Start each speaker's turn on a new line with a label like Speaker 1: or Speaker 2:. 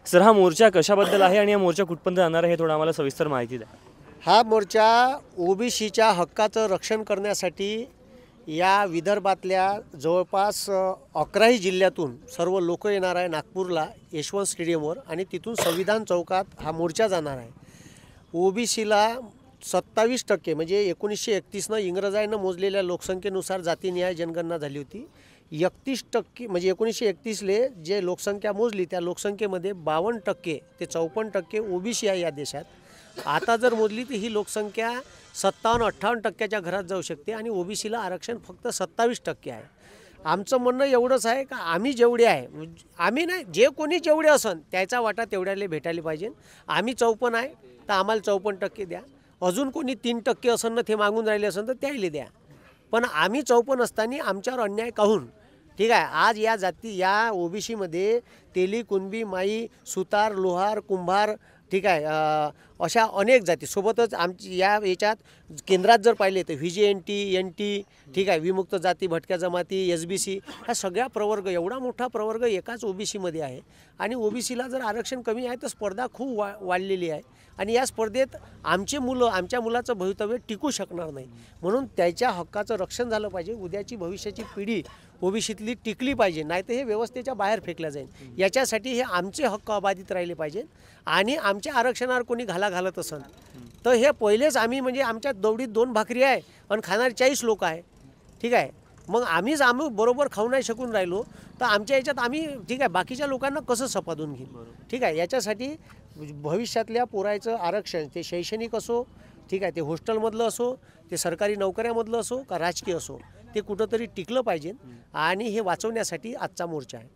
Speaker 1: Sir, हा मोर्चा कशाबद्दल आहे आणि हा मोर्चा कुठपर्यंत जाणार आहे हे थोडं आम्हाला सविस्तर माहिती द्या।
Speaker 2: हा मोर्चा ओबीसीच्या हक्काचं रक्षण करण्यासाठी या विदर्भातल्या जवळपास 11ही जिल्ह्यातून सर्व लोक येणार आहे नागपूरला यशवंत स्टेडियमवर आणि तिथून संविधान चौकात हा मोर्चा जाणार आहे। ओबीसीला 27% म्हणजे 1931नं इंग्रजांनी मोजलेल्या लोकसंख्येनुसार जातीनिहाय जनगणना झाली होती। 31% म्हणजे 1931ले जे लोकसंख्या मोजली त्या लोकसंख्येमध्ये 52% ते 54% ओबीसी आहे या देशात। आता जर मोजली तर ही लोकसंख्या 57-58% घरात जाऊ शकते आणि ओबीसीला आरक्षण फक्त 27% आहे। आमचं म्हणणं एवढंच आहे का आम्ही जेवढे आहे आम्ही नाही जे कोणी जेवढे असन त्याचा वाटा तेवढ्याला भेटायला पाहिजे। आम्ही 54 आहे तर आम्हाला 54% द्या, अजून कोणी 3% असन ना ते मागून राहिले असन तर त्याला द्या, पण आम्ही 54 असताना आमच्यावर अन्याय काहून? ठीक आहे, आज या जाती या ओबीसीमध्ये तेली, कुणबी, माई, सुतार, लोहार, कुंभार, ठीक आहे, अशा अनेक जाती सोबतच आमची या याच्यात केंद्रात जर पाहिले तर व्हीजेएनटी, एनटी, ठीक आहे, विमुक्त जाती, भटक्या जमाती, एसबीसी, हा सगळा प्रवर्ग एवढा मोठा प्रवर्ग एकाच ओबीसीमध्ये आहे आणि ओबीसीला जर आरक्षण कमी आहे तर स्पर्धा खूप वाढलेली आहे आणि या स्पर्धेत आमच्या मुलाचं भवितव्य टिकू शकणार नाही। म्हणून त्याच्या हक्काचं रक्षण झालं पाहिजे। उद्याची भविष्याची पिढी ओबीसीतली टिकली पाहिजे, नाही तर हे व्यवस्थेच्या बाहेर फेकल्या जाईल। याच्यासाठी हे आमचे हक्क अबाधित राहिले पाहिजे आणि आमच्या आरक्षणावर कोणी घालत असेल तर हे पहिलेच आम्ही म्हणजे आमच्या दौडीत 2 भाकरी आहे आणि खाणारे 40 लोक आहे, ठीक आहे, मग आम्ही बरोबर खाऊ नाही शकून राहिलो तर आमच्या याच्यात आम्ही ठीक आहे बाकीच्या लोकांना कसं सपादून घेईन? ठीक आहे, याच्यासाठी भविष्यातल्या पोरायचं आरक्षण ते शैक्षणिक असो, ठीक आहे, ते हॉस्टेलमधलं असो, ते सरकारी नोकऱ्यामधलं असो का राजकीय असो, ते कुठंतरी टिकलं पाहिजे आणि हे वाचवण्यासाठी आजचा मोर्चा आहे।